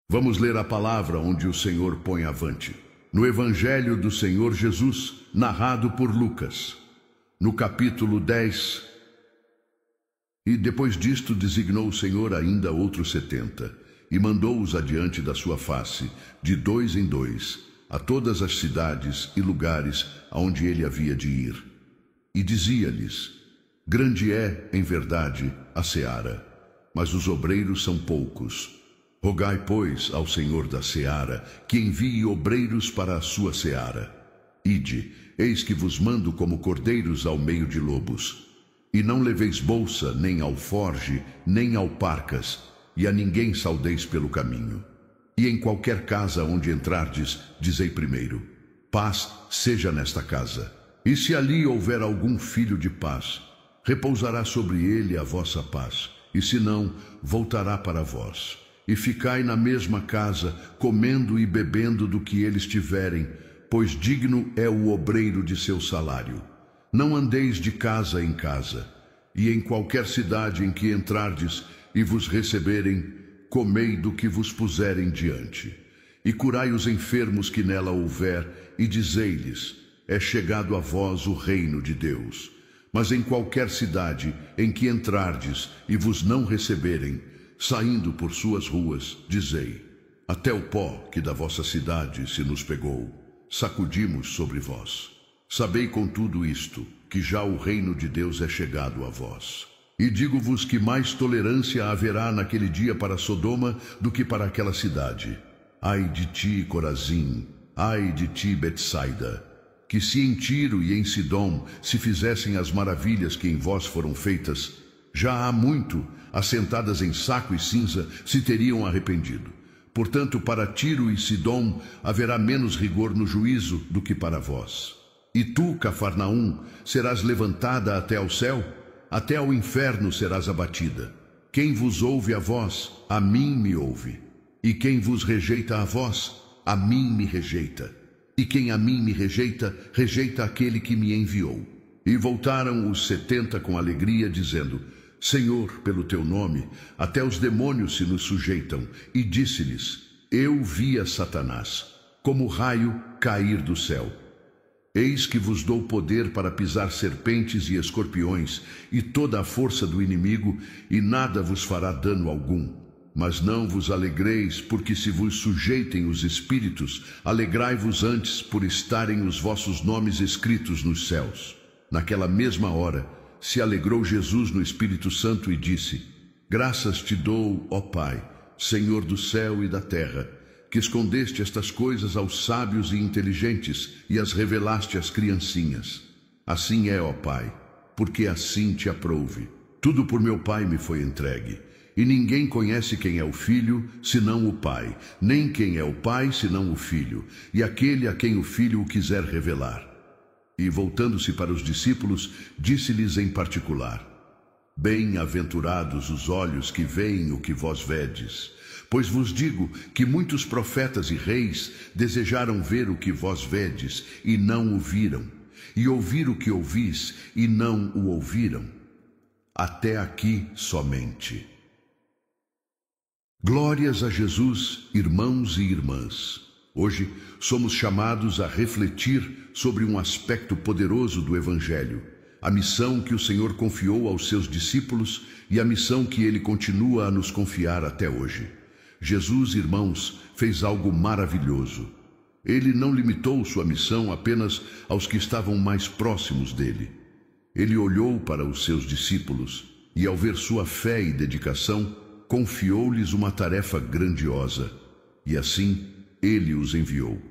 Vamos ler a palavra onde o Senhor põe avante. No Evangelho do Senhor Jesus, narrado por Lucas, no capítulo 10. E depois disto designou o Senhor ainda outros 70, e mandou-os adiante da sua face, de 2 em 2, a todas as cidades e lugares aonde ele havia de ir. E dizia-lhes: grande é, em verdade, a seara, mas os obreiros são poucos. Rogai, pois, ao Senhor da seara, que envie obreiros para a sua seara. Ide, eis que vos mando como cordeiros ao meio de lobos. E não leveis bolsa, nem alforge, nem alparcas, e a ninguém saudeis pelo caminho. E em qualquer casa onde entrardes, dizei primeiro: paz seja nesta casa. E se ali houver algum filho de paz, repousará sobre ele a vossa paz, e se não, voltará para vós. E ficai na mesma casa, comendo e bebendo do que eles tiverem, pois digno é o obreiro de seu salário. Não andeis de casa em casa, e em qualquer cidade em que entrardes e vos receberem, comei do que vos puserem diante. E curai os enfermos que nela houver, e dizei-lhes: é chegado a vós o reino de Deus. Mas em qualquer cidade em que entrardes e vos não receberem, saindo por suas ruas, dizei: até o pó que da vossa cidade se nos pegou, sacudimos sobre vós. Sabei contudo isto, que já o reino de Deus é chegado a vós. E digo-vos que mais tolerância haverá naquele dia para Sodoma do que para aquela cidade. Ai de ti, Corazim! Ai de ti, Betsaida! Que se em Tiro e em Sidom se fizessem as maravilhas que em vós foram feitas, já há muito, assentadas em saco e cinza, se teriam arrependido. Portanto, para Tiro e Sidom haverá menos rigor no juízo do que para vós. E tu, Cafarnaum, serás levantada até ao céu? Até ao inferno serás abatida. Quem vos ouve a vós, a mim me ouve. E quem vos rejeita a vós, a mim me rejeita. E quem a mim me rejeita, rejeita aquele que me enviou. E voltaram os 70 com alegria, dizendo: Senhor, pelo teu nome, até os demônios se nos sujeitam. E disse-lhes: eu via Satanás, como raio, cair do céu. Eis que vos dou poder para pisar serpentes e escorpiões, e toda a força do inimigo, e nada vos fará dano algum. Mas não vos alegreis, porque se vos sujeitem os espíritos, alegrai-vos antes por estarem os vossos nomes escritos nos céus. Naquela mesma hora, se alegrou Jesus no Espírito Santo e disse: graças te dou, ó Pai, Senhor do céu e da terra, que escondeste estas coisas aos sábios e inteligentes e as revelaste às criancinhas. Assim é, ó Pai, porque assim te aprouve. Tudo por meu Pai me foi entregue. E ninguém conhece quem é o Filho, senão o Pai, nem quem é o Pai, senão o Filho, e aquele a quem o Filho o quiser revelar. E voltando-se para os discípulos, disse-lhes em particular: bem-aventurados os olhos que veem o que vós vedes, pois vos digo que muitos profetas e reis desejaram ver o que vós vedes e não o viram, e ouvir o que ouvis e não o ouviram. Até aqui somente. Glórias a Jesus, irmãos e irmãs. Hoje somos chamados a refletir sobre um aspecto poderoso do Evangelho, a missão que o Senhor confiou aos seus discípulos e a missão que Ele continua a nos confiar até hoje. Jesus, irmãos, fez algo maravilhoso. Ele não limitou sua missão apenas aos que estavam mais próximos dele. Ele olhou para os seus discípulos e, ao ver sua fé e dedicação, confiou-lhes uma tarefa grandiosa. E assim, ele os enviou.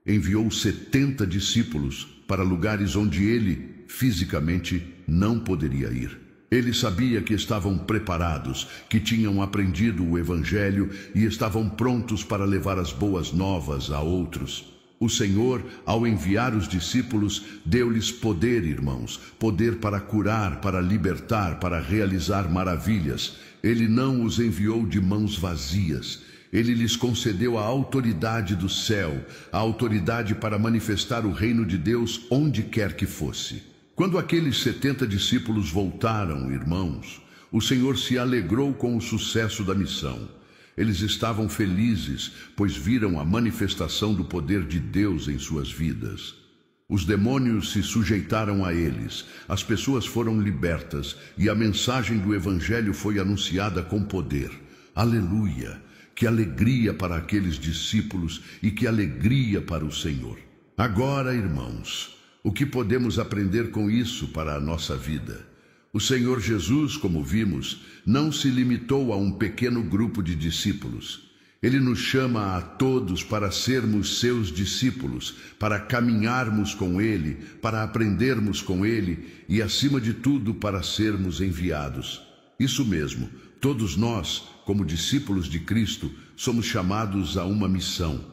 Enviou 70 discípulos para lugares onde ele, fisicamente, não poderia ir. Ele sabia que estavam preparados, que tinham aprendido o Evangelho e estavam prontos para levar as boas novas a outros. O Senhor, ao enviar os discípulos, deu-lhes poder, irmãos, poder para curar, para libertar, para realizar maravilhas. Ele não os enviou de mãos vazias. Ele lhes concedeu a autoridade do céu, a autoridade para manifestar o reino de Deus onde quer que fosse. Quando aqueles 70 discípulos voltaram, irmãos, o Senhor se alegrou com o sucesso da missão. Eles estavam felizes, pois viram a manifestação do poder de Deus em suas vidas. Os demônios se sujeitaram a eles, as pessoas foram libertas e a mensagem do Evangelho foi anunciada com poder. Aleluia! Que alegria para aqueles discípulos e que alegria para o Senhor. Agora, irmãos, o que podemos aprender com isso para a nossa vida? O Senhor Jesus, como vimos, não se limitou a um pequeno grupo de discípulos. Ele nos chama a todos para sermos seus discípulos, para caminharmos com Ele, para aprendermos com Ele e, acima de tudo, para sermos enviados. Isso mesmo, todos nós, como discípulos de Cristo, somos chamados a uma missão.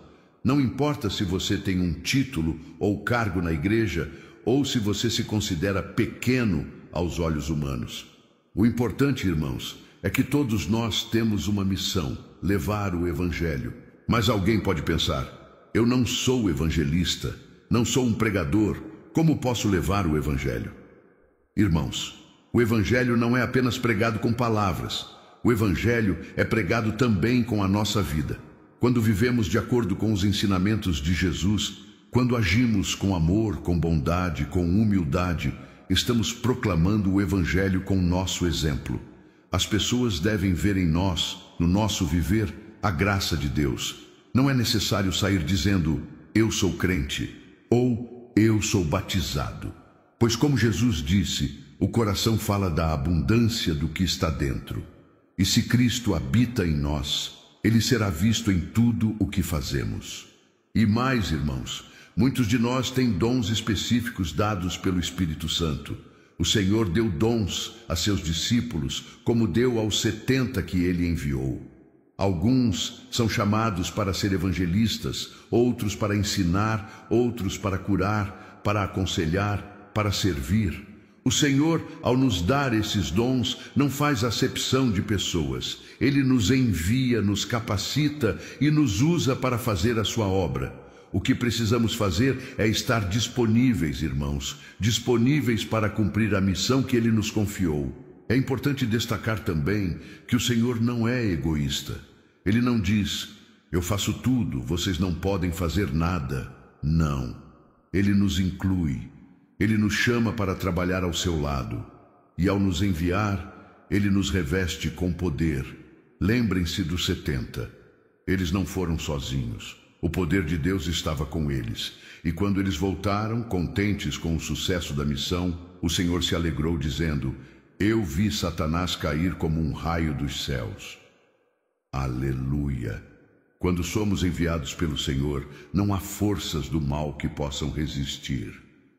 Não importa se você tem um título ou cargo na igreja, ou se você se considera pequeno aos olhos humanos. O importante, irmãos, é que todos nós temos uma missão: levar o Evangelho. Mas alguém pode pensar: eu não sou evangelista, não sou um pregador, como posso levar o Evangelho? Irmãos, o Evangelho não é apenas pregado com palavras. O Evangelho é pregado também com a nossa vida. Quando vivemos de acordo com os ensinamentos de Jesus, quando agimos com amor, com bondade, com humildade, estamos proclamando o Evangelho com nosso exemplo. As pessoas devem ver em nós, no nosso viver, a graça de Deus. Não é necessário sair dizendo: eu sou crente, ou eu sou batizado. Pois, como Jesus disse, o coração fala da abundância do que está dentro. E se Cristo habita em nós, Ele será visto em tudo o que fazemos. E mais, irmãos, muitos de nós têm dons específicos dados pelo Espírito Santo. O Senhor deu dons a seus discípulos, como deu aos 70 que Ele enviou. Alguns são chamados para ser evangelistas, outros para ensinar, outros para curar, para aconselhar, para servir. O Senhor, ao nos dar esses dons, não faz acepção de pessoas. Ele nos envia, nos capacita e nos usa para fazer a sua obra. O que precisamos fazer é estar disponíveis, irmãos, disponíveis para cumprir a missão que Ele nos confiou. É importante destacar também que o Senhor não é egoísta. Ele não diz: eu faço tudo, vocês não podem fazer nada. Não. Ele nos inclui. Ele nos chama para trabalhar ao seu lado. E ao nos enviar, Ele nos reveste com poder. Lembrem-se dos 70. Eles não foram sozinhos. O poder de Deus estava com eles. E quando eles voltaram, contentes com o sucesso da missão, o Senhor se alegrou, dizendo: eu vi Satanás cair como um raio dos céus. Aleluia! Quando somos enviados pelo Senhor, não há forças do mal que possam resistir.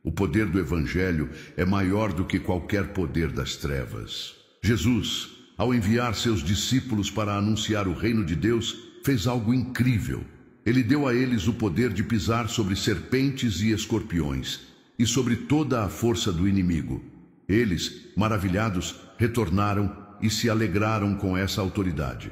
O poder do Evangelho é maior do que qualquer poder das trevas. Jesus, ao enviar seus discípulos para anunciar o reino de Deus, fez algo incrível. Ele deu a eles o poder de pisar sobre serpentes e escorpiões, e sobre toda a força do inimigo. Eles, maravilhados, retornaram e se alegraram com essa autoridade.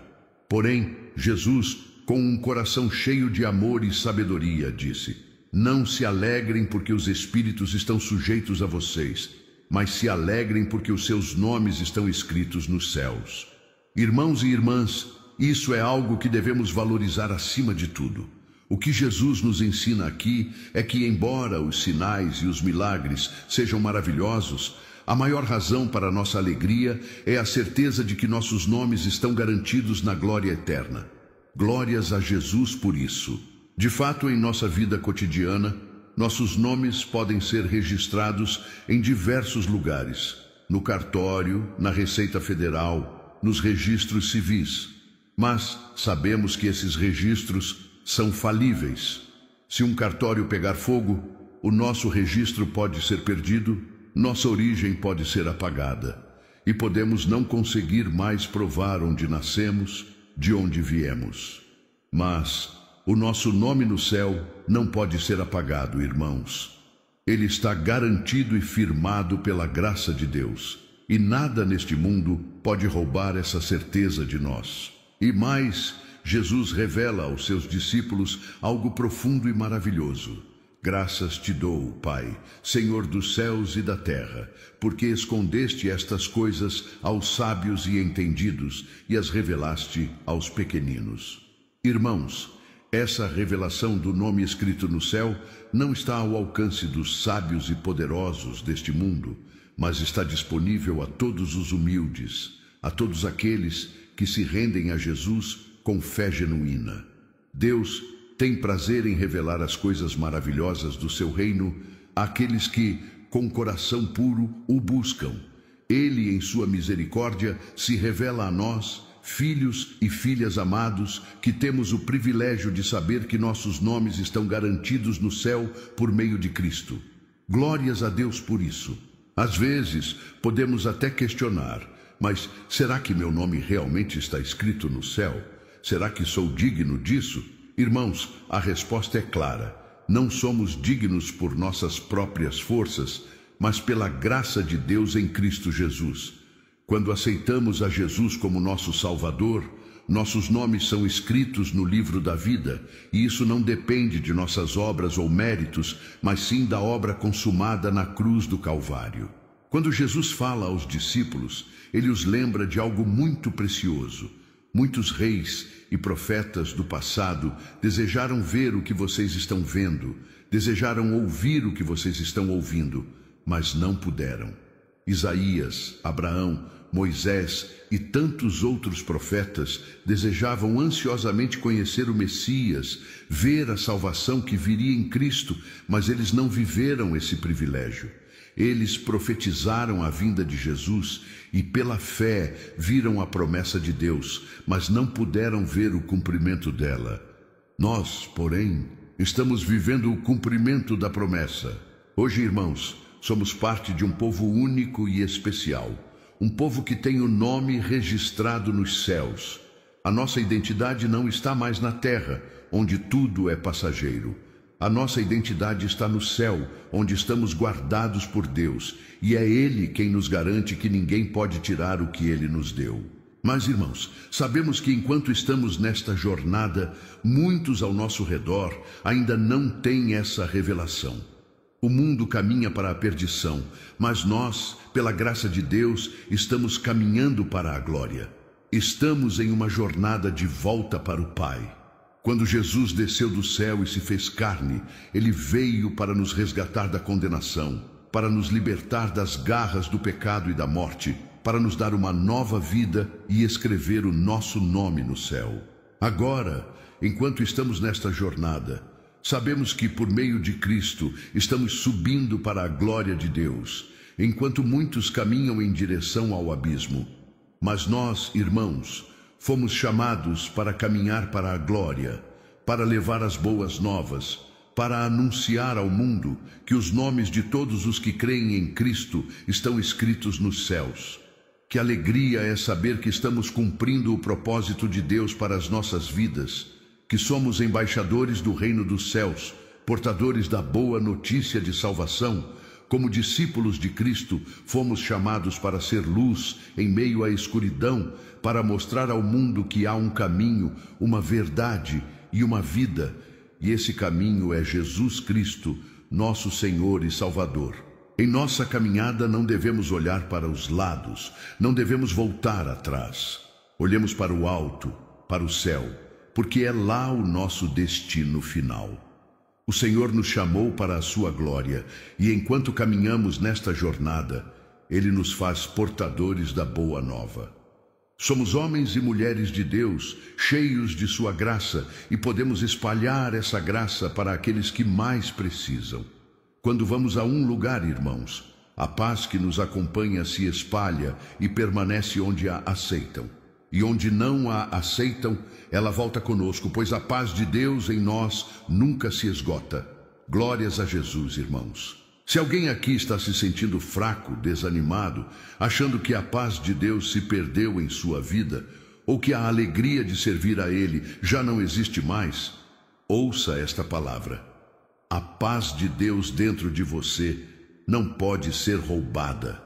Porém, Jesus, com um coração cheio de amor e sabedoria, disse: não se alegrem porque os espíritos estão sujeitos a vocês, mas se alegrem porque os seus nomes estão escritos nos céus. Irmãos e irmãs, isso é algo que devemos valorizar acima de tudo. O que Jesus nos ensina aqui é que, embora os sinais e os milagres sejam maravilhosos, a maior razão para nossa alegria é a certeza de que nossos nomes estão garantidos na glória eterna. Glórias a Jesus por isso. De fato, em nossa vida cotidiana, nossos nomes podem ser registrados em diversos lugares: no cartório, na Receita Federal, nos registros civis. Mas sabemos que esses registros são falíveis. Se um cartório pegar fogo, o nosso registro pode ser perdido, nossa origem pode ser apagada, e podemos não conseguir mais provar onde nascemos, de onde viemos. Mas o nosso nome no céu não pode ser apagado, irmãos. Ele está garantido e firmado pela graça de Deus, e nada neste mundo pode roubar essa certeza de nós. E mais, Jesus revela aos seus discípulos algo profundo e maravilhoso. Graças te dou, Pai, Senhor dos céus e da terra, porque escondeste estas coisas aos sábios e entendidos e as revelaste aos pequeninos. Irmãos, essa revelação do nome escrito no céu não está ao alcance dos sábios e poderosos deste mundo, mas está disponível a todos os humildes, a todos aqueles que se rendem a Jesus com fé genuína. Deus tem prazer em revelar as coisas maravilhosas do seu reino àqueles que, com coração puro, o buscam. Ele, em sua misericórdia, se revela a nós, filhos e filhas amados, que temos o privilégio de saber que nossos nomes estão garantidos no céu por meio de Cristo. Glórias a Deus por isso. Às vezes, podemos até questionar, mas será que meu nome realmente está escrito no céu? Será que sou digno disso? Irmãos, a resposta é clara. Não somos dignos por nossas próprias forças, mas pela graça de Deus em Cristo Jesus. Quando aceitamos a Jesus como nosso Salvador, nossos nomes são escritos no livro da vida, e isso não depende de nossas obras ou méritos, mas sim da obra consumada na cruz do Calvário. Quando Jesus fala aos discípulos, ele os lembra de algo muito precioso. Muitos reis e profetas do passado desejaram ver o que vocês estão vendo, desejaram ouvir o que vocês estão ouvindo, mas não puderam. Isaías, Abraão, Moisés e tantos outros profetas desejavam ansiosamente conhecer o Messias, ver a salvação que viria em Cristo, mas eles não viveram esse privilégio. Eles profetizaram a vinda de Jesus e, pela fé, viram a promessa de Deus, mas não puderam ver o cumprimento dela. Nós, porém, estamos vivendo o cumprimento da promessa. Hoje, irmãos, somos parte de um povo único e especial, um povo que tem o nome registrado nos céus. A nossa identidade não está mais na terra, onde tudo é passageiro. A nossa identidade está no céu, onde estamos guardados por Deus, e é Ele quem nos garante que ninguém pode tirar o que Ele nos deu. Mas, irmãos, sabemos que enquanto estamos nesta jornada, muitos ao nosso redor ainda não têm essa revelação. O mundo caminha para a perdição, mas nós, pela graça de Deus, estamos caminhando para a glória. Estamos em uma jornada de volta para o Pai. Quando Jesus desceu do céu e se fez carne, ele veio para nos resgatar da condenação, para nos libertar das garras do pecado e da morte, para nos dar uma nova vida e escrever o nosso nome no céu. Agora, enquanto estamos nesta jornada, sabemos que por meio de Cristo estamos subindo para a glória de Deus, enquanto muitos caminham em direção ao abismo. Mas nós, irmãos, fomos chamados para caminhar para a glória, para levar as boas novas, para anunciar ao mundo que os nomes de todos os que creem em Cristo estão escritos nos céus. Que alegria é saber que estamos cumprindo o propósito de Deus para as nossas vidas, que somos embaixadores do reino dos céus, portadores da boa notícia de salvação. Como discípulos de Cristo, fomos chamados para ser luz em meio à escuridão, para mostrar ao mundo que há um caminho, uma verdade e uma vida, e esse caminho é Jesus Cristo, nosso Senhor e Salvador. Em nossa caminhada não devemos olhar para os lados, não devemos voltar atrás. Olhemos para o alto, para o céu, porque é lá o nosso destino final. O Senhor nos chamou para a sua glória, e enquanto caminhamos nesta jornada, Ele nos faz portadores da boa nova. Somos homens e mulheres de Deus, cheios de sua graça, e podemos espalhar essa graça para aqueles que mais precisam. Quando vamos a um lugar, irmãos, a paz que nos acompanha se espalha e permanece onde a aceitam. E onde não a aceitam, ela volta conosco, pois a paz de Deus em nós nunca se esgota. Glórias a Jesus, irmãos. Se alguém aqui está se sentindo fraco, desanimado, achando que a paz de Deus se perdeu em sua vida, ou que a alegria de servir a Ele já não existe mais, ouça esta palavra. A paz de Deus dentro de você não pode ser roubada.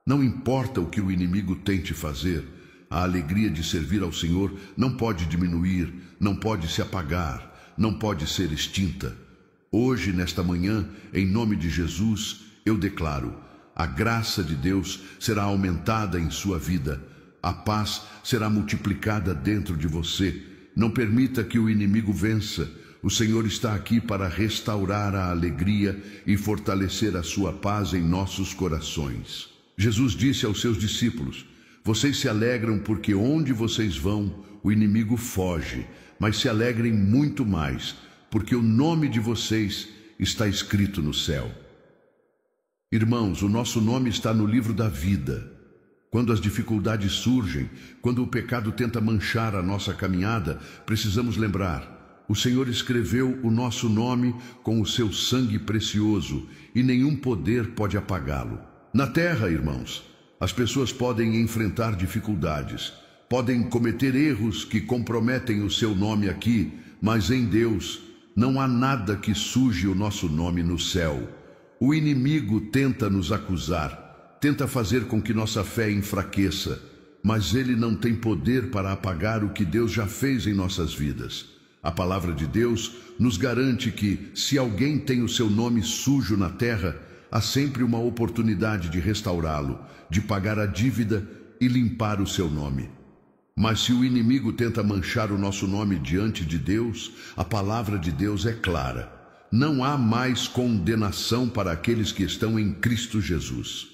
Não importa o que o inimigo tente fazer, a alegria de servir ao Senhor não pode diminuir, não pode se apagar, não pode ser extinta. Hoje, nesta manhã, em nome de Jesus, eu declaro: a graça de Deus será aumentada em sua vida, a paz será multiplicada dentro de você. Não permita que o inimigo vença. O Senhor está aqui para restaurar a alegria e fortalecer a sua paz em nossos corações. Jesus disse aos seus discípulos: vocês se alegram porque onde vocês vão, o inimigo foge, mas se alegrem muito mais, porque o nome de vocês está escrito no céu. Irmãos, o nosso nome está no livro da vida. Quando as dificuldades surgem, quando o pecado tenta manchar a nossa caminhada, precisamos lembrar: o Senhor escreveu o nosso nome com o seu sangue precioso e nenhum poder pode apagá-lo. Na terra, irmãos, as pessoas podem enfrentar dificuldades, podem cometer erros que comprometem o seu nome aqui, mas em Deus não há nada que suje o nosso nome no céu. O inimigo tenta nos acusar, tenta fazer com que nossa fé enfraqueça, mas ele não tem poder para apagar o que Deus já fez em nossas vidas. A palavra de Deus nos garante que, se alguém tem o seu nome sujo na terra, há sempre uma oportunidade de restaurá-lo, de pagar a dívida e limpar o seu nome. Mas se o inimigo tenta manchar o nosso nome diante de Deus, a palavra de Deus é clara: não há mais condenação para aqueles que estão em Cristo Jesus.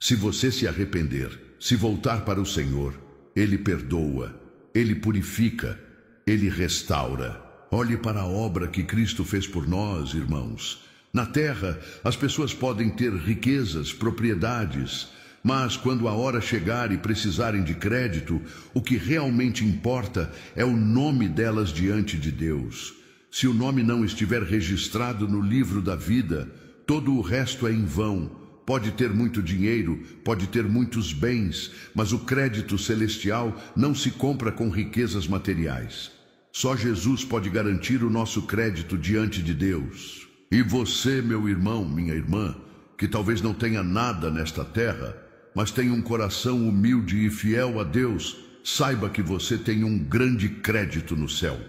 Se você se arrepender, se voltar para o Senhor, Ele perdoa, Ele purifica, Ele restaura. Olhe para a obra que Cristo fez por nós, irmãos. Na terra, as pessoas podem ter riquezas, propriedades, mas quando a hora chegar e precisarem de crédito, o que realmente importa é o nome delas diante de Deus. Se o nome não estiver registrado no livro da vida, todo o resto é em vão. Pode ter muito dinheiro, pode ter muitos bens, mas o crédito celestial não se compra com riquezas materiais. Só Jesus pode garantir o nosso crédito diante de Deus. E você, meu irmão, minha irmã, que talvez não tenha nada nesta terra, mas tem um coração humilde e fiel a Deus, saiba que você tem um grande crédito no céu.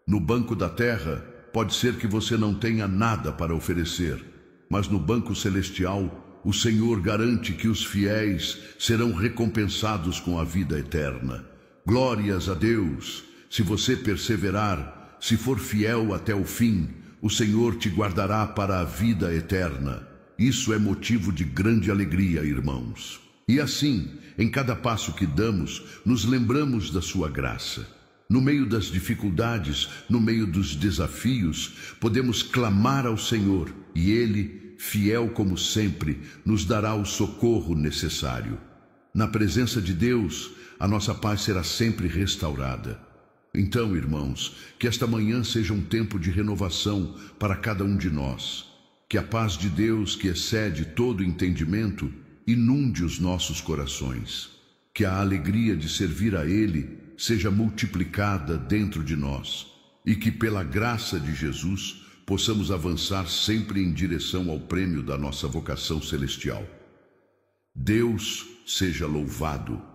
No banco da terra, pode ser que você não tenha nada para oferecer, mas no banco celestial, o Senhor garante que os fiéis serão recompensados com a vida eterna. Glórias a Deus! Se você perseverar, se for fiel até o fim, o Senhor te guardará para a vida eterna. Isso é motivo de grande alegria, irmãos. E assim, em cada passo que damos, nos lembramos da sua graça. No meio das dificuldades, no meio dos desafios, podemos clamar ao Senhor e Ele, fiel como sempre, nos dará o socorro necessário. Na presença de Deus, a nossa paz será sempre restaurada. Então, irmãos, que esta manhã seja um tempo de renovação para cada um de nós. Que a paz de Deus, que excede todo entendimento, inunde os nossos corações. Que a alegria de servir a Ele seja multiplicada dentro de nós. E que, pela graça de Jesus, possamos avançar sempre em direção ao prêmio da nossa vocação celestial. Deus seja louvado.